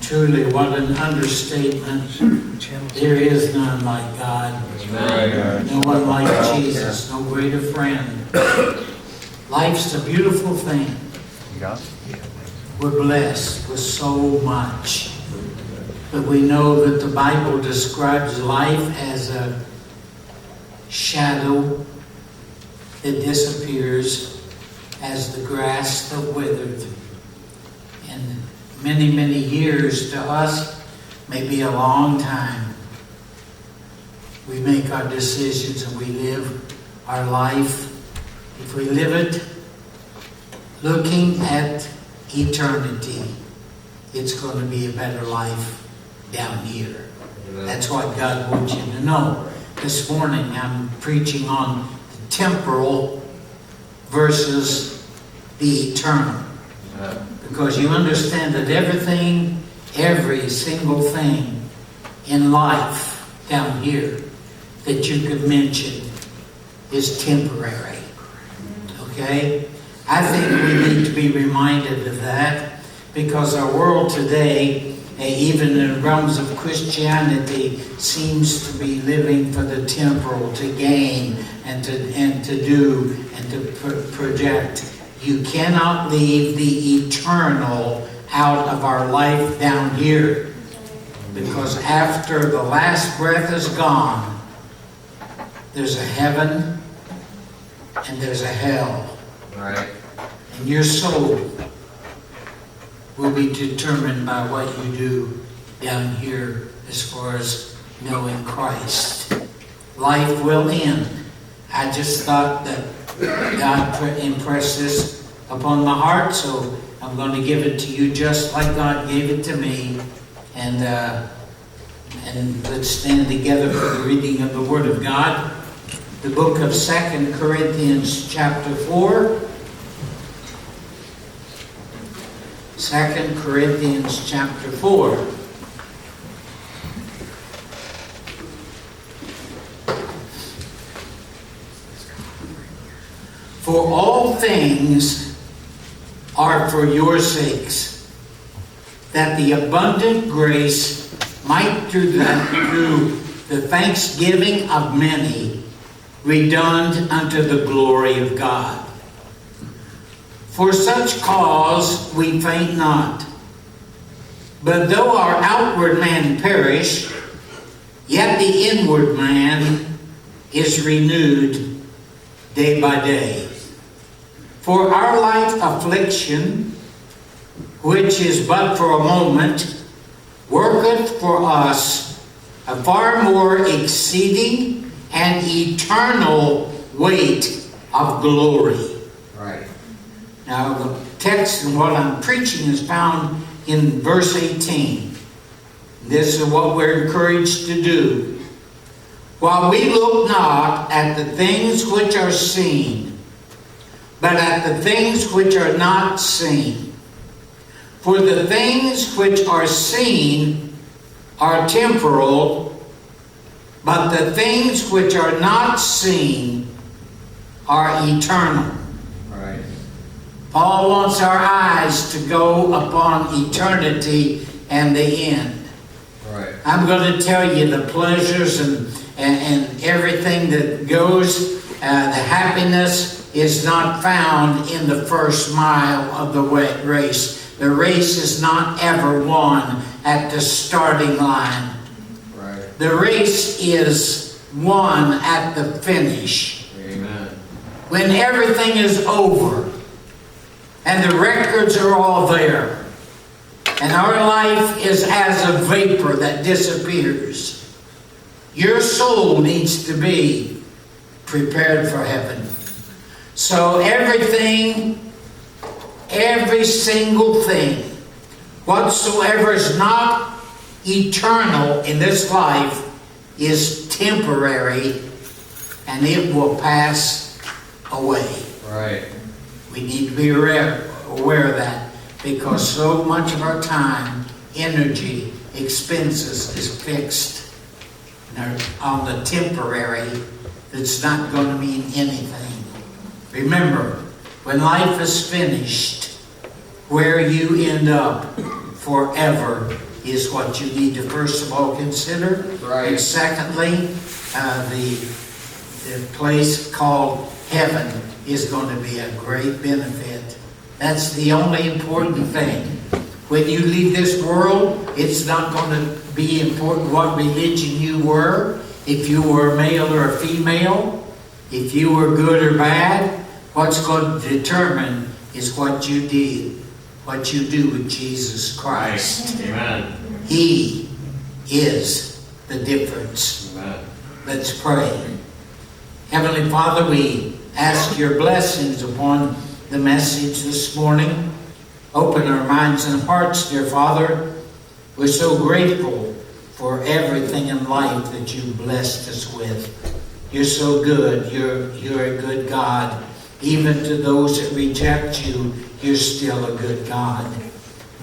Truly, what an understatement. There is none like God. No one like Jesus. No greater friend. Life's a beautiful thing. We're blessed with so much. But we know that the Bible describes life as a shadow that disappears as the grass that withered. And many, many years to us may be a long time. We make our decisions and we live our life. If we live it looking at eternity, it's going to be a better life down here. That's what God wants you to know. This morning I'm preaching on the temporal versus the eternal. Because you understand that everything, every single thing in life down here that you could mention is temporary. Okay? I think we need to be reminded of that because our world today, even in the realms of Christianity, seems to be living for the temporal, to gain and to do and to project. You cannot leave the eternal out of our life down here, because after the last breath is gone, there's a heaven and there's a hell. Right. And your soul will be determined by what you do down here as far as knowing Christ. Life will end. I just thought that God impressed this upon my heart, so I'm going to give it to you just like God gave it to me. And let's stand together for the reading of the Word of God. The book of 2 Corinthians chapter 4. 2 Corinthians chapter 4. For all things are for your sakes, that the abundant grace might through the thanksgiving of many redound unto the glory of God. For such cause we faint not. But though our outward man perish, yet the inward man is renewed day by day. For our light affliction, which is but for a moment, worketh for us a far more exceeding and eternal weight of glory. Right. Now, the text and what I'm preaching is found in verse 18. This is what we're encouraged to do. While we look not at the things which are seen, but at the things which are not seen. For the things which are seen are temporal, but the things which are not seen are eternal. Right. Paul wants our eyes to go upon eternity and the end. Right. I'm going to tell you the pleasures and everything that goes, the happiness is not found in the first mile of the race. The race is not ever won at the starting line. Right. The race is won at the finish. Amen. When everything is over and the records are all there and our life is as a vapor that disappears, your soul needs to be prepared for heaven. So everything, every single thing, whatsoever is not eternal in this life is temporary and it will pass away. Right. We need to be aware of that because so much of our time, energy, expenses is fixed on the temporary that's not going to mean anything. Remember, when life is finished, where you end up forever is what you need to first of all consider. Right. And secondly, the place called heaven is going to be a great benefit. That's the only important thing. When you leave this world, it's not going to be important what religion you were, if you were a male or a female, if you were good or bad. What's going to determine is what you did, what you do with Jesus Christ. Amen. He is the difference. Amen. Let's pray. Heavenly Father, we ask your blessings upon the message this morning. Open our minds and hearts, dear Father. We're so grateful for everything in life that you blessed us with. You're so good. You're a good God. Even to those that reject you, you're still a good God.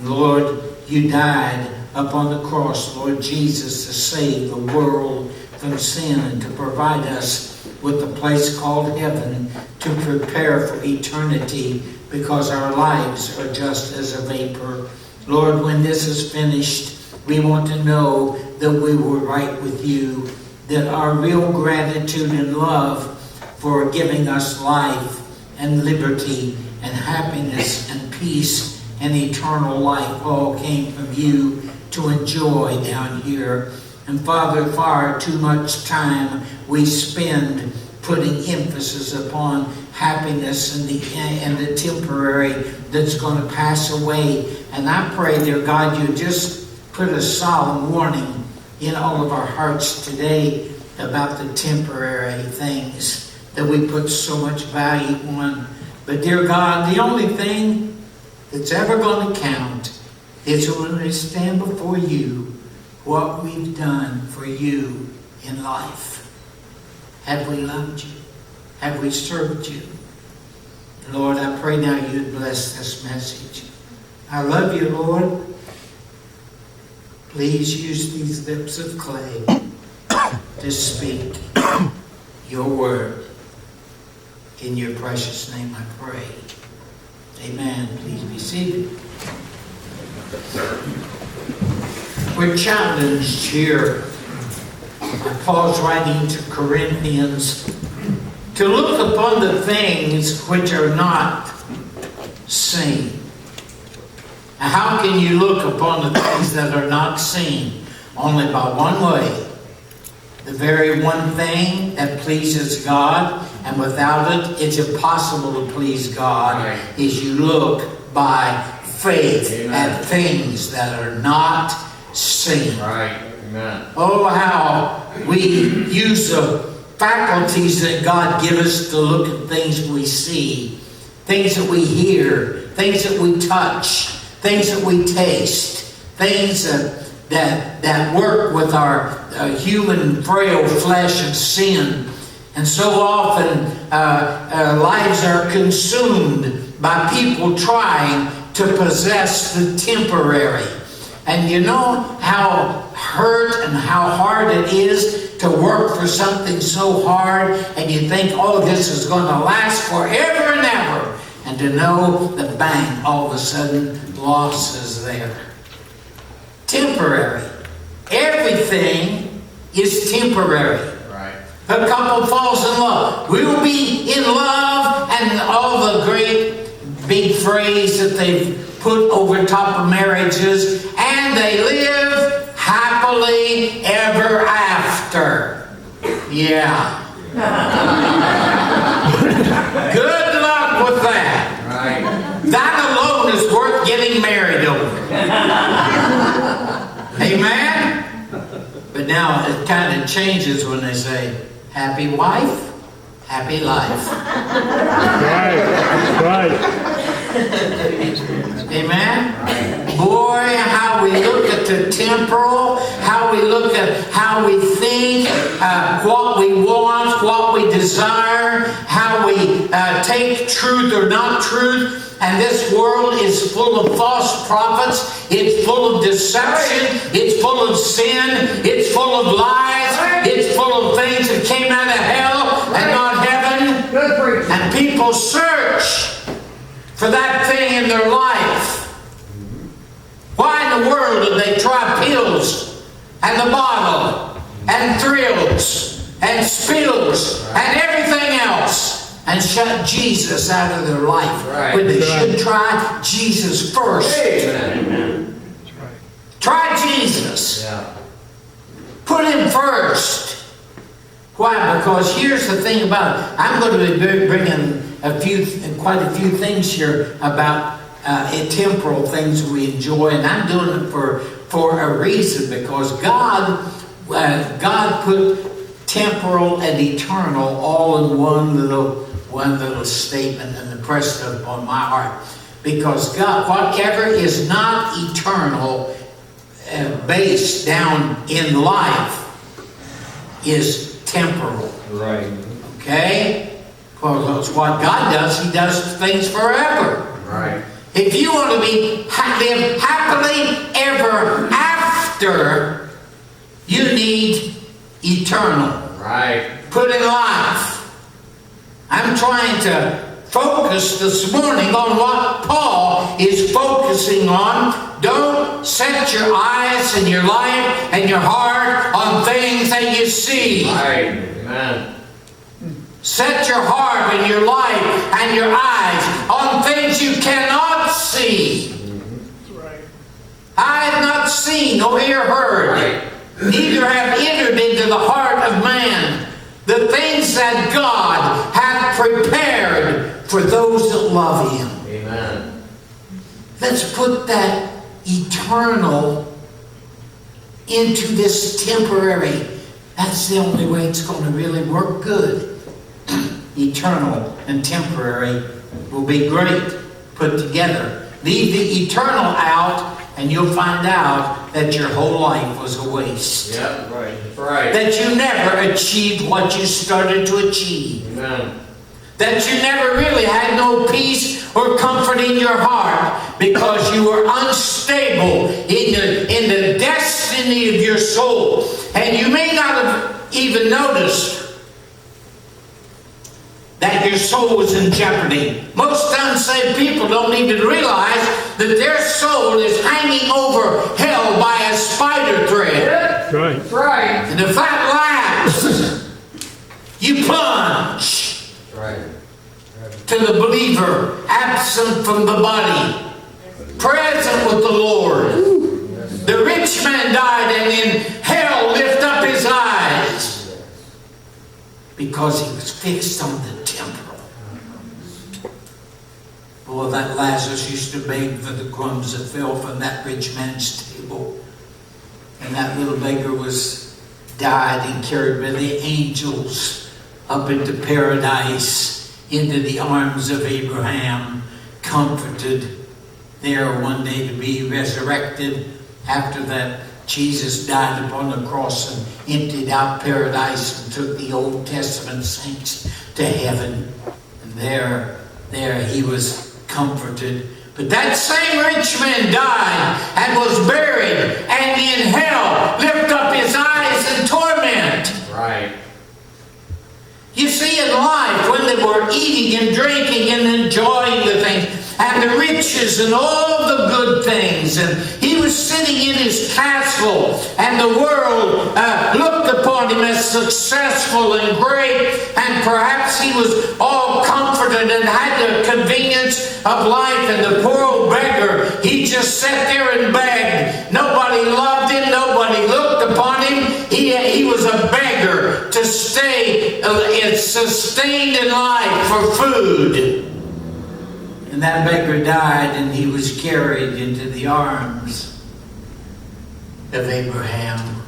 Lord, you died up on the cross, Lord Jesus, to save the world from sin and to provide us with a place called heaven to prepare for eternity, because our lives are just as a vapor. Lord, when this is finished, we want to know that we were right with you, that our real gratitude and love for giving us life and liberty and happiness and peace and eternal life all came from you to enjoy down here. And Father, far too much time we spend putting emphasis upon happiness and the temporary that's going to pass away. And I pray, dear God, you just put a solemn warning in all of our hearts today about the temporary things that we put so much value on. But dear God, the only thing that's ever going to count is when we stand before you, what we've done for you in life. Have we loved you? Have we served you? Lord, I pray now you'd bless this message. I love you, Lord. Please use these lips of clay to speak your word. In your precious name I pray. Amen. Please be seated. We're challenged here by Paul's writing to Corinthians to look upon the things which are not seen. Now, how can you look upon the things that are not seen? Only by one way. The very one thing that pleases God, and without it, it's impossible to please God, Right. is you look by faith Amen. at things that are not seen. Right. Amen. Oh, how we use the faculties that God gives us to look at things we see, things that we hear, things that we touch, things that we taste, things that work with our human frail flesh and sin. And so often lives are consumed by people trying to possess the temporary. And you know how hurt and how hard it is to work for something so hard, and you think, oh, this is going to last forever and ever, and to know that bang, all of a sudden loss is there. Temporary. Everything is temporary. Right. A couple falls in love. We will be in love, and all the great big phrase that they've put over top of marriages, and they live happily ever after. Yeah. Good luck with that. Right. That alone is worth getting married over. Amen? But now it kind of changes when they say, happy wife, happy life. Right. Amen? Boy, how we look at the temporal, how we look at how we think, what we want, what we desire, how we take truth or not truth. And this world is full of false prophets. It's full of deception. It's full of sin. It's full of lies. It's full of things that came out of hell and not heaven. Good preaching. And people search for that thing in their life. Why in the world do they try and the bottle and thrills and spills and everything else and shut Jesus out of their life. Right. When they should try Jesus first. Amen. Try Jesus. Yeah. Put him first. Why? Because here's the thing about it. I'm going to be bringing quite a few things here about temporal things we enjoy, and I'm doing it for a reason, because God put temporal and eternal all in one little statement and impressed it upon my heart. Because God, whatever is not eternal, based down in life, is temporal. Right. Okay? Well, that's what God does. He does things forever. Right. If you want to live happily ever after, you need eternal. Right. Put in life. I'm trying to focus this morning on what Paul is focusing on. Don't set your eyes and your life and your heart on things that you see. Right. Amen. Set your heart and your life and your eyes on things you cannot see. I have not seen nor ear heard, neither have entered into the heart of man the things that God hath prepared for those that love Him. Amen. Let's put that eternal into this temporary. That's the only way it's going to really work good. Eternal and temporary will be great put together. Leave the eternal out, and you'll find out that your whole life was a waste. Yep. Right. That's right. That you never achieved what you started to achieve. Amen. That you never really had no peace or comfort in your heart because you were unstable in the destiny of your soul. And you may not have even noticed that your soul was in jeopardy. Most unsaved people don't even realize that their soul is hanging over hell by a spider thread. Right. That's right. And if that lasts, you plunge Right. to the believer, absent from the body, present with the Lord. The rich man died, and in hell lift up his eyes, because he was fixed on the temporal. Boy, that Lazarus used to beg for the crumbs that fell from that rich man's table. And that little beggar died and carried by the angels up into paradise, into the arms of Abraham, comforted there one day to be resurrected. After that, Jesus died upon the cross and emptied out paradise and took the Old Testament saints to heaven. And there he was comforted. But that same rich man died and was buried, and in hell lift up his eyes in torment. Right. You see, in life, when they were eating and drinking and enjoying the things, and the riches and all the good things, and he was sitting in his castle, and the world looked upon him as successful and great, and perhaps he was all comforted and had the convenience of life, and the poor old beggar, he just sat there and begged. Nobody loved him, nobody looked upon him. He was a beggar to stay sustained in life for food. And that beggar died, and he was carried into the arms of Abraham.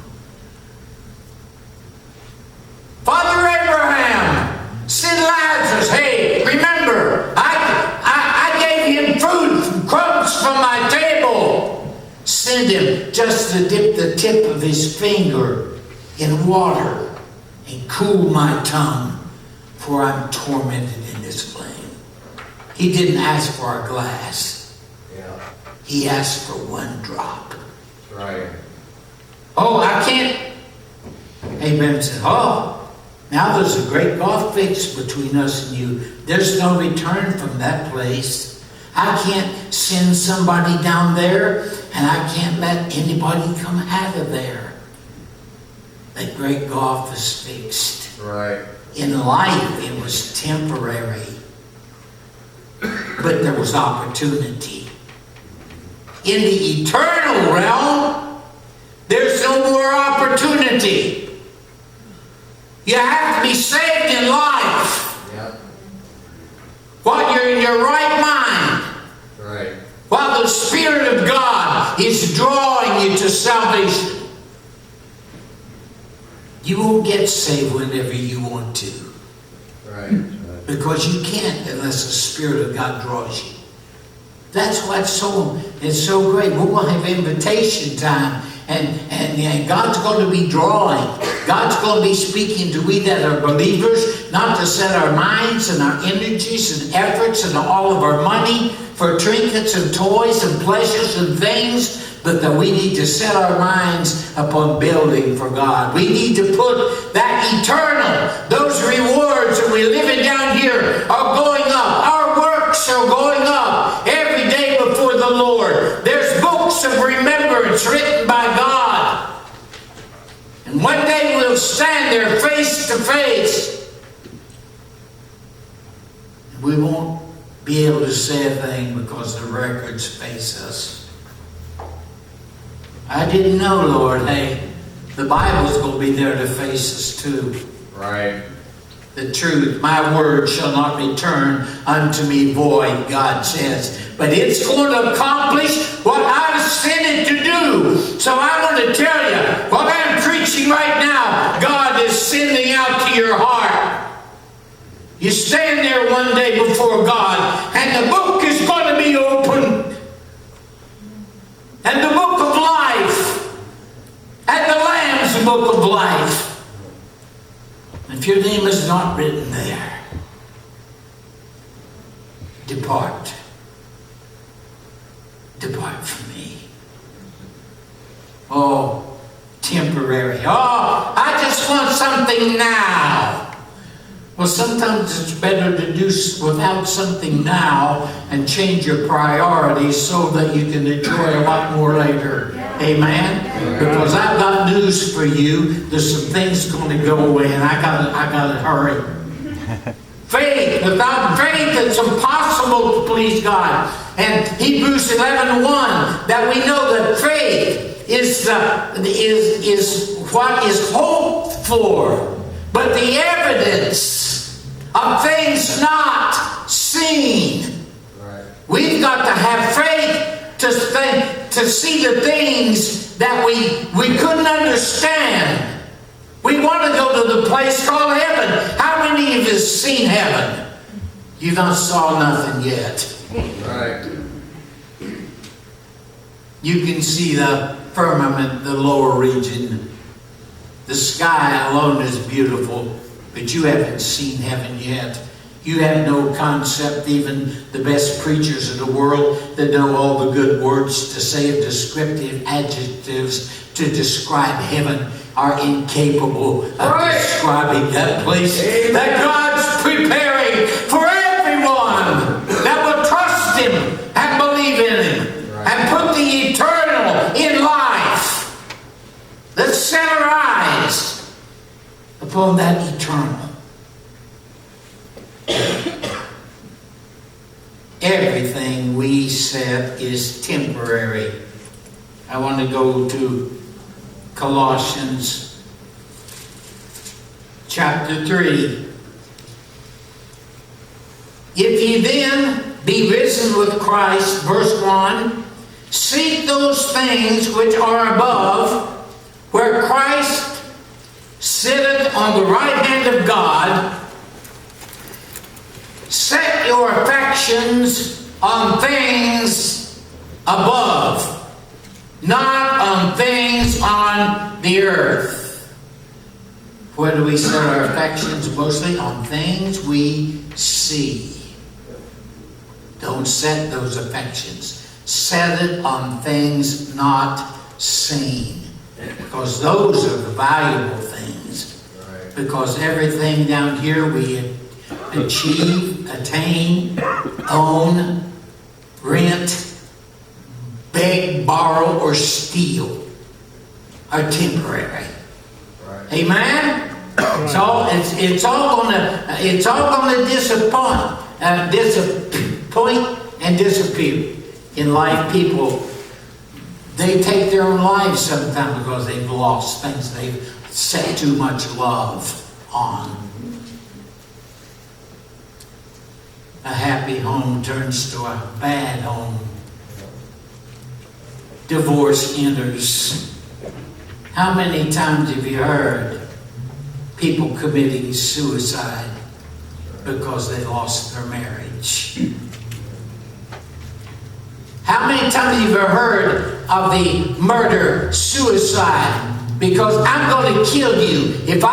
Father Abraham, send Lazarus. Hey, remember, I gave him food, crumbs from my table. Send him just to dip the tip of his finger in water and cool my tongue, for I'm tormented in this flame. He didn't ask for a glass. Yeah. He asked for one drop. Right. Oh, I can't. Abraham said, oh, now there's a great gulf fixed between us and you. There's no return from that place. I can't send somebody down there, and I can't let anybody come out of there. that great gulf is fixed. Right. In life, it was temporary. But there was opportunity. In the eternal realm, there's no more opportunity. You have to be saved in life. Yep. While you're in your right mind. Right. While the Spirit of God is drawing you to salvation. You won't get saved whenever you want to. Right. Because you can't unless the Spirit of God draws you. That's what's so great. We're going to have invitation time. And God's going to be drawing. God's going to be speaking to we that are believers, not to set our minds and our energies and efforts and all of our money for trinkets and toys and pleasures and things, but that we need to set our minds upon building for God. We need to put that eternal, those rewards that we're living down here are going up. Our works are going up every day before the Lord. There's books of remembrance written by God. And one day we'll stand there face to face. And we won't be able to say a thing because the records face us. I didn't know, Lord, hey, the Bible's going to be there to face us too. Right. The truth, my word shall not return unto me void, God says. But it's going to accomplish what I've sent it to do. So I want to tell you, what I'm preaching right now, God is sending out to your heart. You stand there one day before God, and the book is going to be open. And the book of life. And the Lamb's book of life. If your name is not written there, depart. Depart from me. Oh, temporary. Oh, I just want something now. Well, sometimes it's better to do without something now and change your priorities so that you can enjoy a lot more later. Amen? Because I've got news for you. There's some things going to go away, and I gotta hurry. Faith. Without faith, it's impossible to please God. And Hebrews 11:1, that we know that faith is what is hoped for, but the evidence of things not seen. Right. We've got to have faith to see the things that we couldn't understand. We want to go to the place called heaven. How many of you have seen heaven? You not saw nothing yet. Right. You can see the firmament, the lower region. The sky alone is beautiful, but you haven't seen heaven yet. You have no concept. Even the best preachers in the world that know all the good words to say, descriptive adjectives to describe heaven, are incapable of describing that place that God's preparing for everyone that will trust Him and believe in Him and put the eternal in life. Let's set our eyes upon that eternal. Everything we set is temporary. I want to go to Colossians chapter 3. If ye then be risen with Christ, verse 1, seek those things which are above, where Christ sitteth on the right hand of God. Set your affections on things above, not on things on the earth. Where do we set our affections? Mostly on things we see. Don't set those affections. Set it on things not seen. Because those are the valuable things. Because everything down here we achieve, attain, own, rent, beg, borrow, or steal are temporary. Right. Amen? It's all gonna disappoint and disappear. In life, people, they take their own lives sometimes because they've lost things they've set too much love on. A happy home turns to a bad home. Divorce enters. How many times have you heard people committing suicide because they lost their marriage? How many times have you ever heard of the murder, suicide? Because I'm going to kill you. If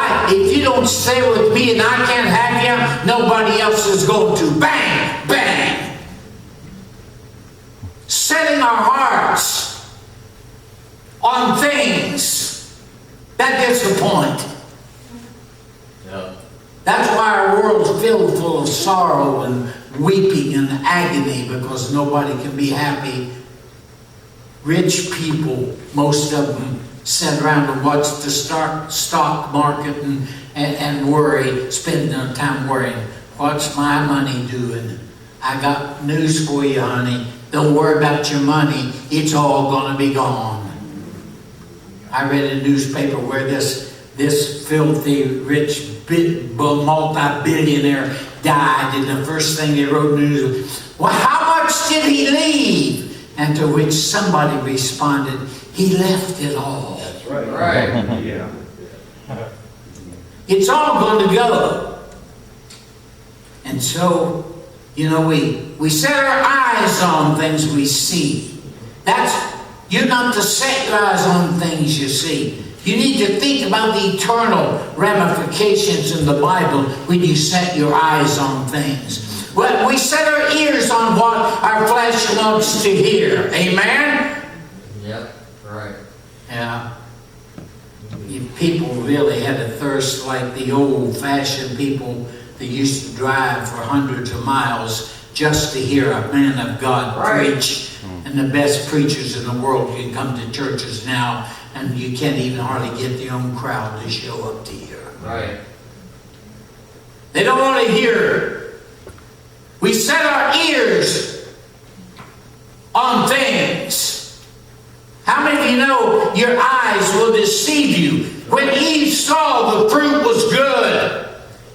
you don't stay with me and I can't have you, nobody else is going to. Bang! Bang! Setting our hearts on things that disappoint. Yep. That's why our world's filled full of sorrow and weeping and agony, because nobody can be happy. Rich people, most of them, sit around and watch the stock market and worry, spend their time worrying. What's my money doing? I got news for you, honey. Don't worry about your money. It's all going to be gone. I read a newspaper where this filthy, rich, multi-billionaire died, and the first thing they wrote in the news was, well, how much did he leave? And to which somebody responded, he left it all. That's right. Right. Yeah. It's all going to go. And so, we set our eyes on things we see. You're not to set your eyes on things you see. You need to think about the eternal ramifications in the Bible when you set your eyes on things. Well, we set our ears on what our flesh wants to hear. Amen? Yep. Right. Yeah. If people really had a thirst like the old-fashioned people that used to drive for hundreds of miles just to hear a man of God preach. And the best preachers in the world can come to churches now, and you can't even hardly get the own crowd to show up to hear. Right. They don't want to hear. We set our ears on things. How many of you know your eyes will deceive you? When Eve saw the fruit was good,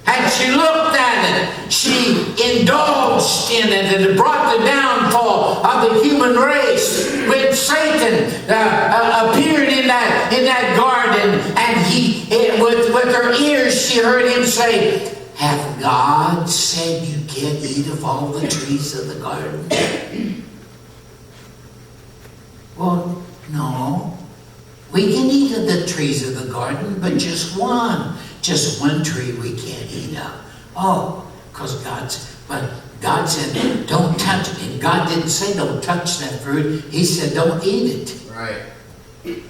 and she looked at it, she indulged in it, and it brought the downfall of the human race. When Satan appeared in that garden, and with her ears she heard him say, "Hath God said you can't eat of all the trees of the garden?" Well, no. We can eat of the trees of the garden, but just one tree we can't eat of. Oh, because God said, don't touch it. God didn't say don't touch that fruit. He said don't eat it. Right.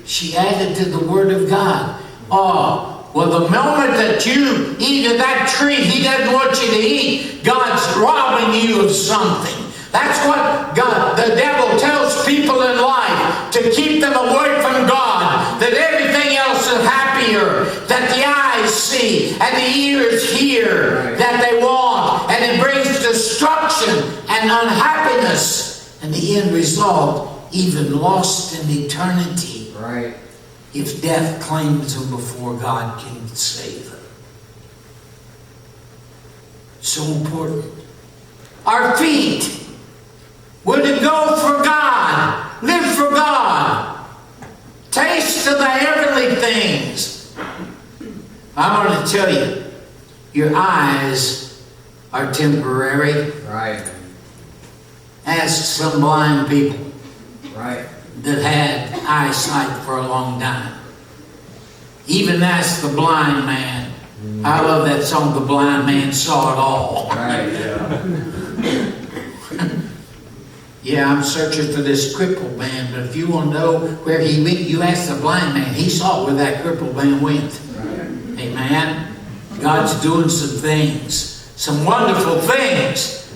She added to the word of God. Oh, well, the moment that you eat of that tree He doesn't want you to eat, God's robbing you of something. That's what the devil tells people in life, to keep them away from God, that everything else is happier, that the eyes see and the ears hear, that they want, and it brings destruction and unhappiness, and the end result, even lost in eternity. Right. If death claims them before God can save them. So important. Our feet. We're to go for God. Live for God. Taste of the heavenly things. I want to tell you, your eyes are temporary. Right. Ask some blind people Right. that had eyesight for a long time. Even ask the blind man. I love that song, The Blind Man Saw It All. Right. Yeah. Yeah, I'm searching for this crippled man, but if you want to know where he went, you ask the blind man. He saw where that crippled man went. Right. Amen? God's doing some things, some wonderful things.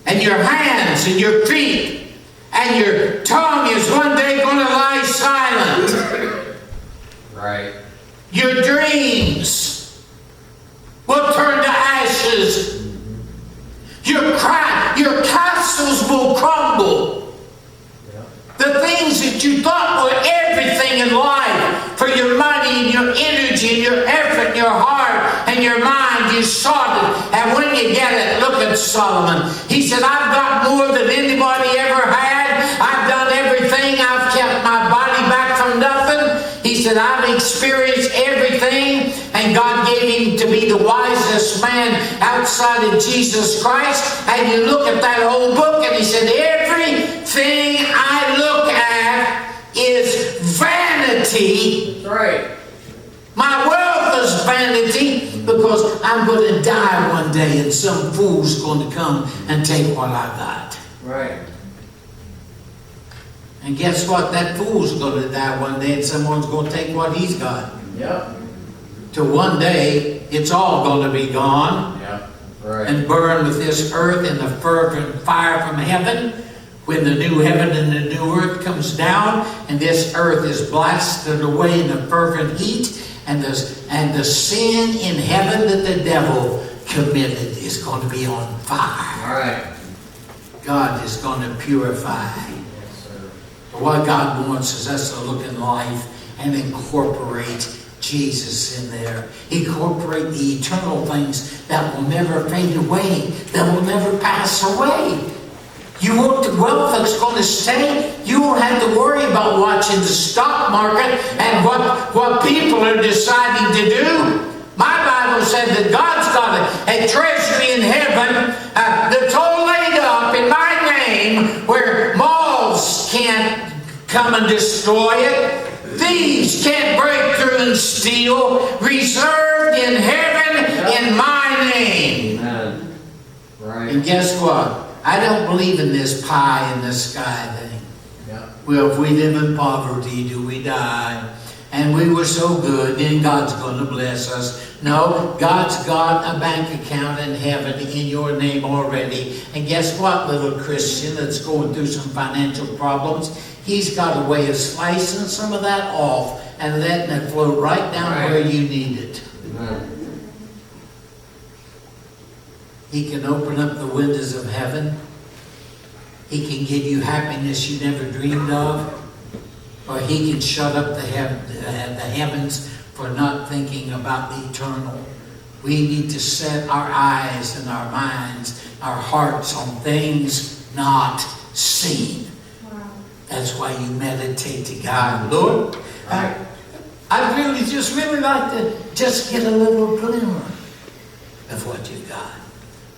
And your hands and your feet and your tongue is one day going to lie silent. Right. Your dreams that you thought were everything in life, for your money and your energy and your effort and your heart and your mind, you sought it. And when you get it, look at Solomon. He said, I've got more than anybody ever had. I've done everything. I've kept my body back from nothing. He said, I've experienced everything, and God gave him to be the wisest man outside of Jesus Christ. And you look at that whole book, and he said, everything I look at is vanity. That's right. My wealth is vanity, because I'm going to die one day, and some fool's going to come and take what I got. Right. And guess what? That fool's going to die one day, and someone's going to take what he's got. Yep. Till one day, it's all going to be gone. Yep. Right. And burn with this earth in the fervent fire from heaven, when the new heaven and the new earth comes down, and this earth is blasted away in the fervent heat, and the sin in heaven that the devil committed is going to be on fire. All right. God is going to purify. Yes, sir. But what God wants is us to look in life and incorporate Jesus in there. Incorporate the eternal things that will never fade away, that will never pass away. You want the wealth that's going to stay. You won't have to worry about watching the stock market and what people are deciding to do. My Bible said that God's got a treasury in heaven that's all laid up in my name, where moths can't come and destroy it. Thieves can't break through and steal. Reserved in heaven in my name. Amen. Right. And guess what? I don't believe in this pie in the sky thing. Yep. Well, if we live in poverty, do we die? And we were so good, then God's going to bless us. No, God's got a bank account in heaven in your name already. And guess what, little Christian that's going through some financial problems? He's got a way of slicing some of that off and letting it flow right down where you need it. Amen. He can open up the windows of heaven. He can give you happiness you never dreamed of. Or he can shut up the heavens for not thinking about the eternal. We need to set our eyes and our minds, our hearts on things not seen. Wow. That's why you meditate to God. Lord, I'd really like to just get a little glimmer of what you've got.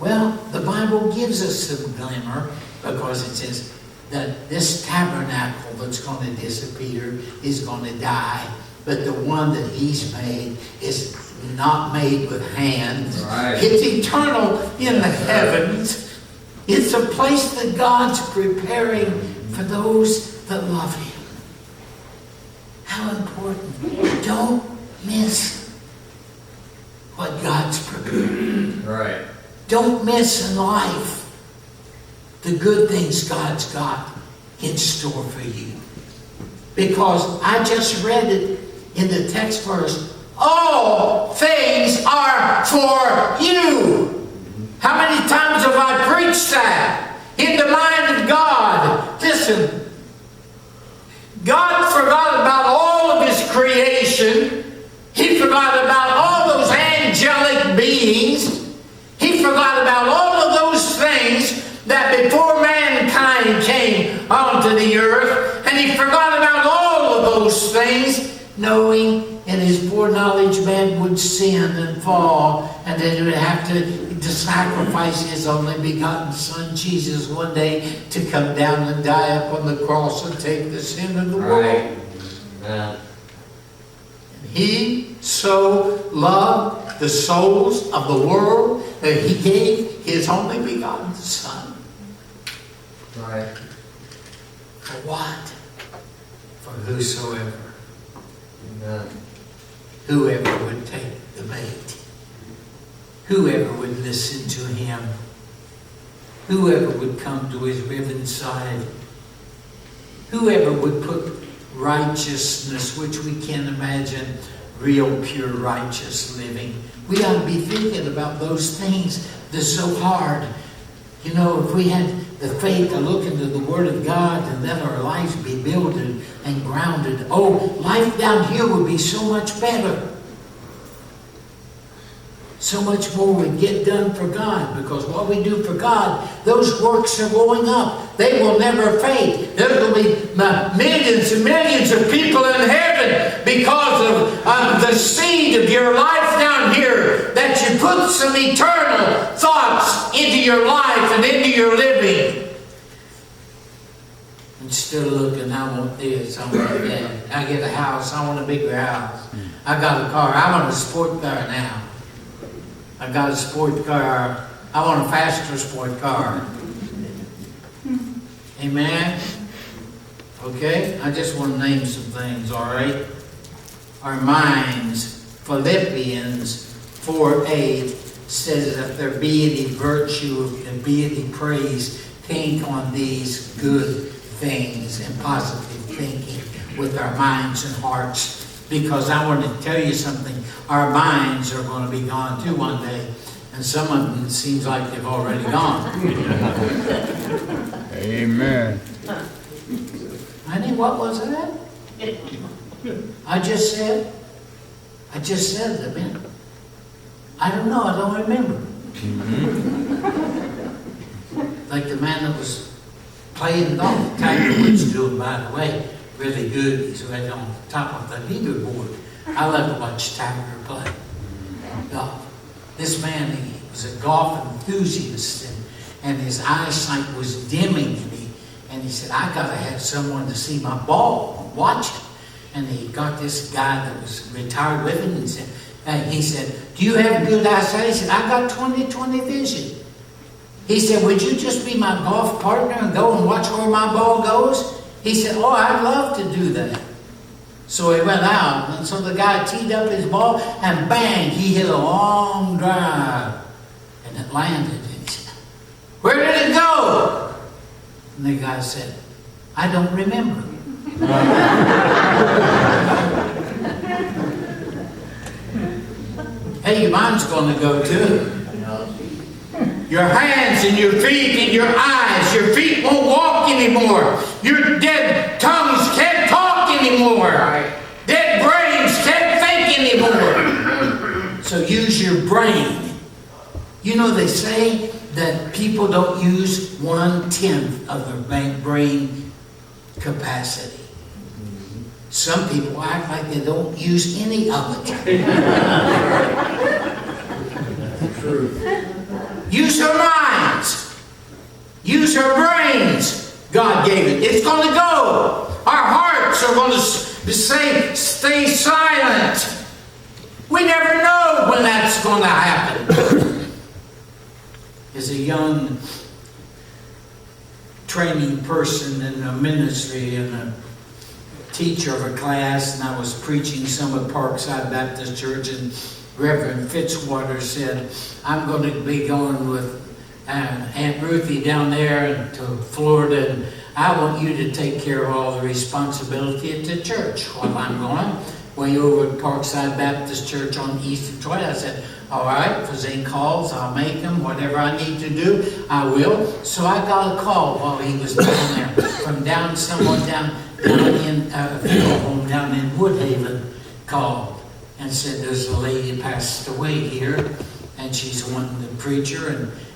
Well, the Bible gives us some glimmer, because it says that this tabernacle that's going to disappear is going to die. But the one that he's made is not made with hands. Right. It's eternal in the heavens. It's a place that God's preparing for those that love him. How important. Don't miss what God's preparing. Right. Don't miss in life the good things God's got in store for you. Because I just read it in the text verse. All things are for you. How many times have I preached that? In the mind of God. Listen. God forgot about all of his creation. He forgot about all those angelic beings. He forgot about all of those things that before mankind came onto the earth. And he forgot about all of those things, knowing in his foreknowledge man would sin and fall, and then he would have to sacrifice his only begotten Son, Jesus, one day to come down and die up on the cross and take the sin of the world. Right. Amen. He so loved the souls of the world that he gave his only begotten Son. Right. For what? For whosoever. Amen. Whoever would take the bait. Whoever would listen to him. Whoever would come to his riven side. Whoever would put righteousness, which we can't imagine, real, pure, righteous living. We ought to be thinking about those things that's so hard. You know, if we had the faith to look into the Word of God and let our lives be builded and grounded. Oh, life down here would be so much better. So much more we get done for God, because what we do for God, those works are going up. They will never fade. There will be millions and millions of people in heaven because of the seed of your life down here, that you put some eternal thoughts into your life and into your living. Instead of looking, I want this, I want that. I get a house, I want a bigger house. I got a car, I want a sport car now. I got a sport car. I want a faster sport car. Amen? Okay? I just want to name some things, all right? Our minds, Philippians 4:8 says, if there be any virtue, if there be any praise, think on these good things and positive thinking with our minds and hearts. Because I want to tell you something, our minds are going to be gone too one day. And some of them, it seems like they've already gone. Amen. Honey, what was that? I just said it a minute. I don't know, I don't remember. Like the man that was playing golf, Tiger Woods doing, by the way. Really good. He's right on the top of the leaderboard. I love to watch Tiger play golf. This man, he was a golf enthusiast, and his eyesight was dimming. And he said, I got to have someone to see my ball and watch it. And he got this guy that was retired with him, and he said, do you have good eyesight? He said, I got 20/20 vision. He said, would you just be my golf partner and go and watch where my ball goes? He said, oh, I'd love to do that. So he went out, and so the guy teed up his ball, and bang, he hit a long drive. And it landed. And he said, where did it go? And the guy said, I don't remember. Hey, your mind's going to go too. Your hands and your feet and your eyes. Your feet won't walk anymore. Your dead tongues can't talk anymore. Dead brains can't think anymore. So use your brain. You know, they say that people don't use 1/10 of their brain capacity. Some people act like they don't use any of it. True. Use her minds. Use her brains. God gave it. It's going to go. Our hearts are going to stay silent. We never know when that's going to happen. As a young training person in a ministry and a teacher of a class, and I was preaching some at Parkside Baptist Church, and Reverend Fitzwater said, I'm going to be going with Aunt Ruthie down there to Florida, and I want you to take care of all the responsibility at the church while I'm going. Way over at Parkside Baptist Church on East Detroit. I said, all right, if there's any calls, I'll make them. Whatever I need to do, I will. So I got a call while he was down there from someone down in a funeral home down in Woodhaven called and said, there's a lady passed away here, and she's wanting the preacher,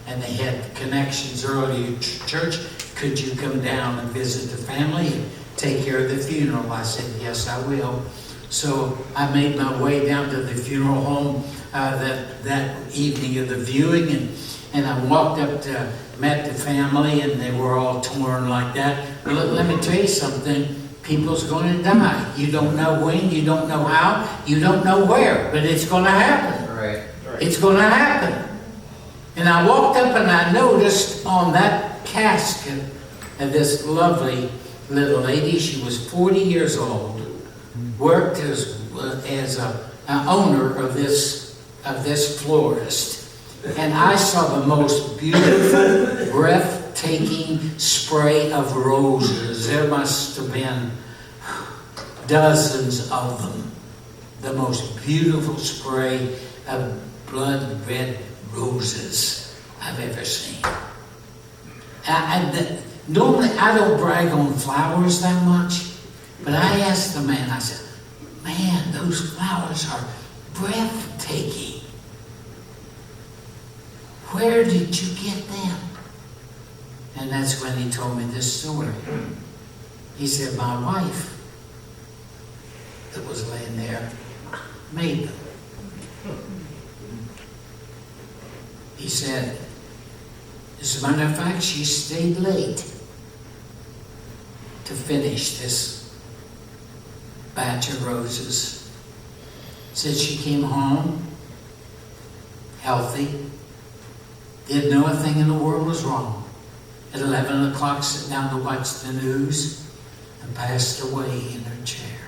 and they had connections earlier to church. Could you come down and visit the family and take care of the funeral? I said, yes, I will. So I made my way down to the funeral home that evening of the viewing, and I walked up to met the family, and they were all torn like that. Let me tell you something. People's going to die. You don't know when, you don't know how, you don't know where, but it's going to happen. Right. It's going to happen. And I walked up and I noticed on that casket of this lovely little lady, she was 40 years old, worked as an owner of this florist. And I saw the most beautiful, breathtaking spray of roses. There must have been dozens of them. The most beautiful spray of blood red roses I've ever seen. Normally I don't brag on flowers that much, but I asked the man, I said, man, those flowers are breathtaking. Where did you get them? And that's when he told me this story. He said, my wife that was laying there made them. He said, as a matter of fact, she stayed late to finish this batch of roses. Said she came home healthy, didn't know a thing in the world was wrong. At 11 o'clock, sat down to watch the news and passed away in her chair.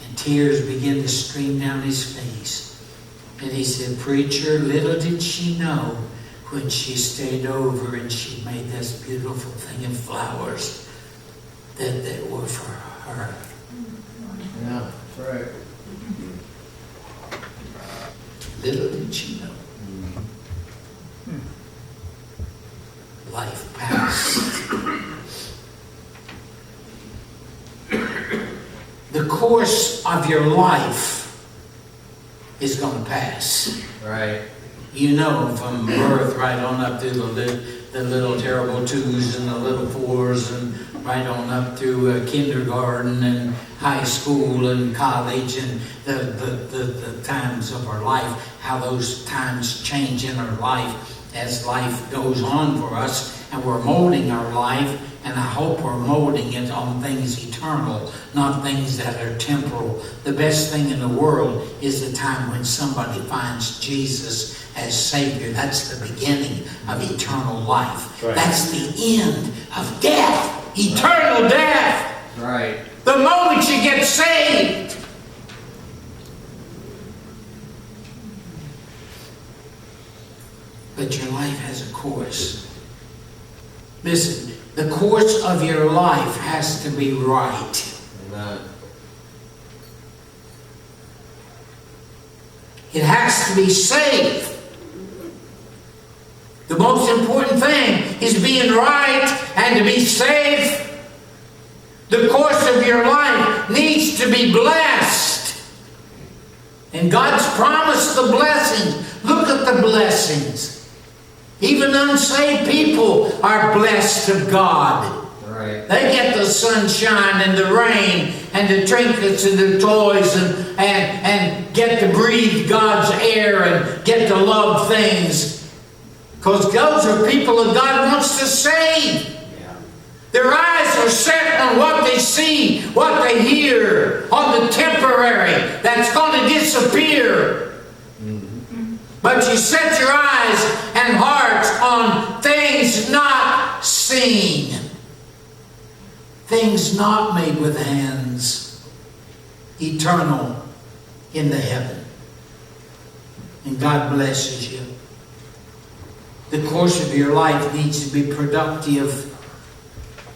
And tears began to stream down his face. And he said, preacher, little did she know when she stayed over and she made this beautiful thing of flowers that they were for her. Yeah, that's right. Little did she know. Life passed. The course of your life is going to pass. Right. You know, from birth right on up through the little terrible 2s and the little 4s and right on up through kindergarten and high school and college and the times of our life, how those times change in our life as life goes on for us, and we're molding our life, and I hope we're molding it on things eternal, not things that are temporal. The best thing in the world is the time when somebody finds Jesus as Savior. That's the beginning of eternal life. Right. That's the end of death, eternal death. Right. The moment you get saved. But your life has a course. Listen, the course of your life has to be right. Amen. It has to be safe. The most important thing is being right and to be safe. The course of your life needs to be blessed. And God's promised the blessings. Look at the blessings. Even unsaved people are blessed of God. Right. They get the sunshine and the rain and the trinkets and the toys and get to breathe God's air and get to love things. Because those are people that God wants to save. Yeah. Their eyes are set on what they see, what they hear, on the temporary that's going to disappear. But you set your eyes and hearts on things not seen. Things not made with hands. Eternal in the heaven. And God blesses you. The course of your life needs to be productive.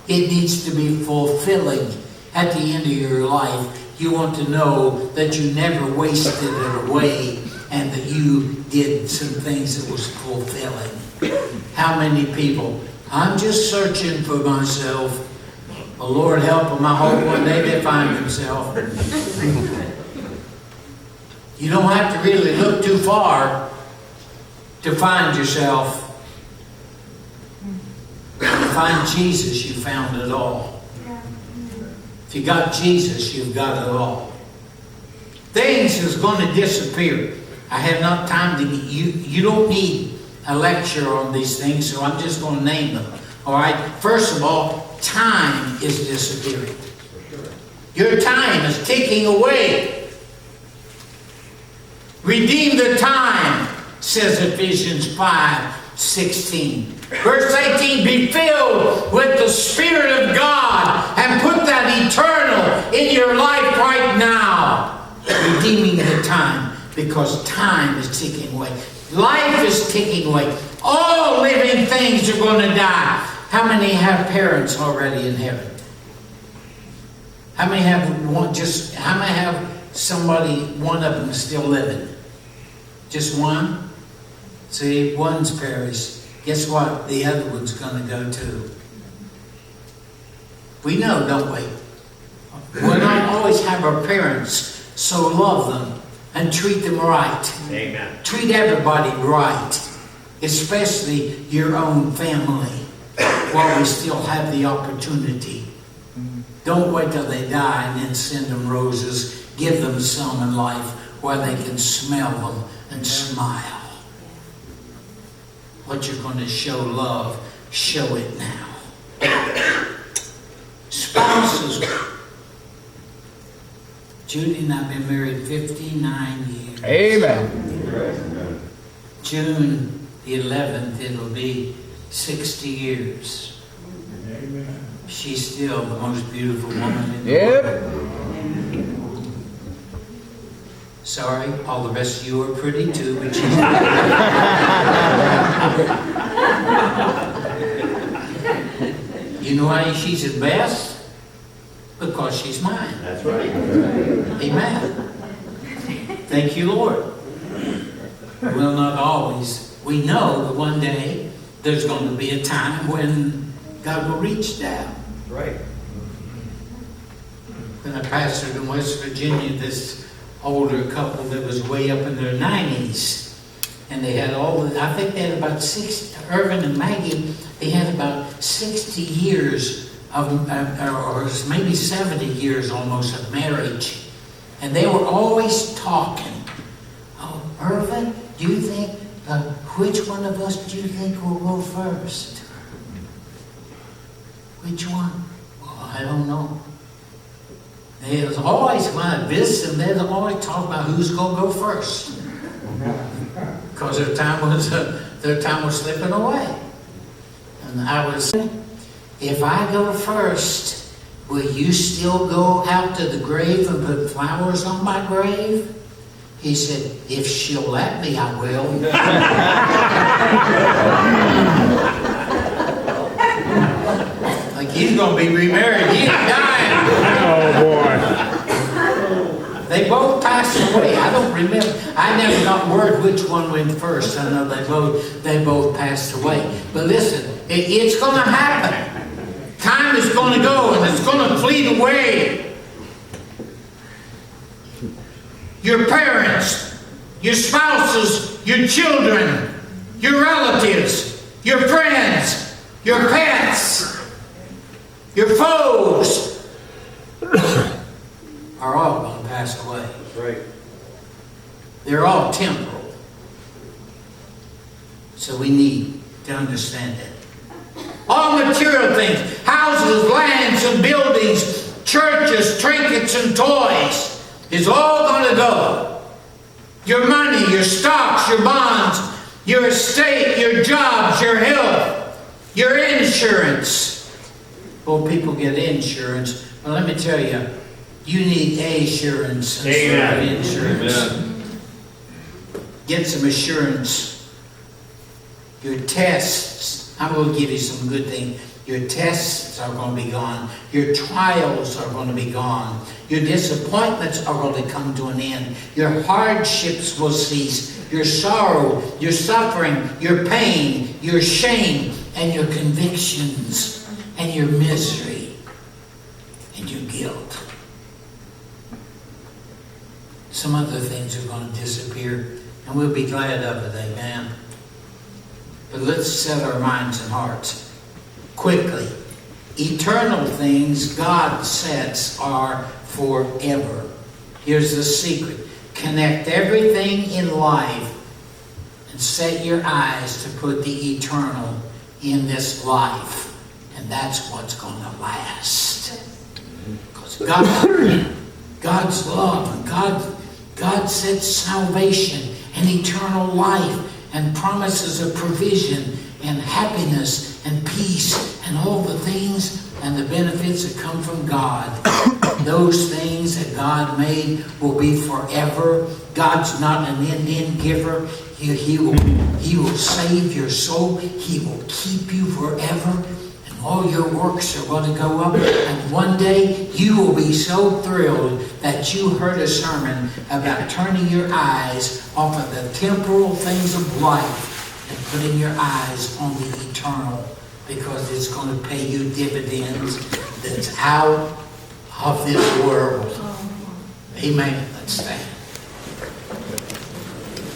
It needs to be fulfilling. At the end of your life, you want to know that you never wasted it away and that you did some things that was fulfilling. How many people? I'm just searching for myself. The Lord help them. I hope one day they find themselves. You don't have to really look too far to find yourself. If you find Jesus, you found it all. If you got Jesus, you've got it all. Things is going to disappear. I have not time to you don't need a lecture on these things, so I'm just going to name them. All right? First of all, time is disappearing. Your time is ticking away. Redeem the time, says Ephesians 5:16. Verse 18, be filled with the Spirit of God and put that eternal in your life right now. Redeeming the time. Because time is ticking away. Life is ticking away. All living things are going to die. How many have parents already in heaven? How many have how many have somebody, one of them still living? Just one? See, one's perished. guess what? The other one's going to go too. We know, don't we? We'll not always have our parents, so love them and treat them right. Amen. Treat everybody right, especially your own family, while we still have the opportunity. Don't wait till they die and then send them roses. Give them some in life where they can smell them and smile. What you're going to show love, show it now. Spouses. Judy and I have been married 59 years. Amen. June the 11th, it'll be 60 years. Amen. She's still the most beautiful woman in the Yep. world. Sorry, all the rest of you are pretty too, but she's You know why she's the best? Because she's mine. That's right. Amen. Thank you, Lord. Well, not always. We know that one day there's going to be a time when God will reach down. Right. When I pastored in West Virginia, this older couple that was way up in their 90s, and they had I think they had about 60, Irvin and Maggie, they had about 60 years of, or maybe 70 years almost of marriage. And they were always talking. Oh, Irvin, do you think, which one of us do you think will go first? Which one? Well, I don't know. They was always, when I visit them, they'd always talk about who's going to go first. Because their time was slipping away. And I was saying, if I go first, will you still go out to the grave and put flowers on my grave? He said, if she'll let me, I will. Like he's going to be remarried. He ain't dying. Oh boy. They both passed away. I don't remember. I never got word which one went first. I know they both passed away. But listen, it's going to happen. Time is going to go and it's going to fleet away. Your parents, your spouses, your children, your relatives, your friends, your pets, your foes are all going to pass away. That's right. They're all temporal. So we need to understand that. All material things, houses, lands, and buildings, churches, trinkets, and toys, is all going to go. Your money, your stocks, your bonds, your estate, your jobs, your health, your insurance. Well, people get insurance. Well, let me tell you, you need assurance instead of insurance. Amen. Get some assurance. Your tests, I'm going to give you some good things. Your tests are going to be gone. Your trials are going to be gone. Your disappointments are going to come to an end. Your hardships will cease. Your sorrow, your suffering, your pain, your shame, and your convictions, and your misery, and your guilt. Some other things are going to disappear, and we'll be glad of it, amen. But let's set our minds and hearts quickly. Eternal things God sets are forever. Here's the secret. Connect everything in life and set your eyes to put the eternal in this life. And that's what's going to last. Because God's love, and God sets salvation and eternal life and promises of provision and happiness and peace and all the things and the benefits that come from God. Those things that God made will be forever. God's not an end giver. He will save your soul. He will keep you forever. And all your works are going to go up. And one day you will be so thrilled that you heard a sermon about turning your eyes off of the temporal things of life and putting your eyes on the eternal, because it's going to pay you dividends that's out of this world. Amen. Let's stand.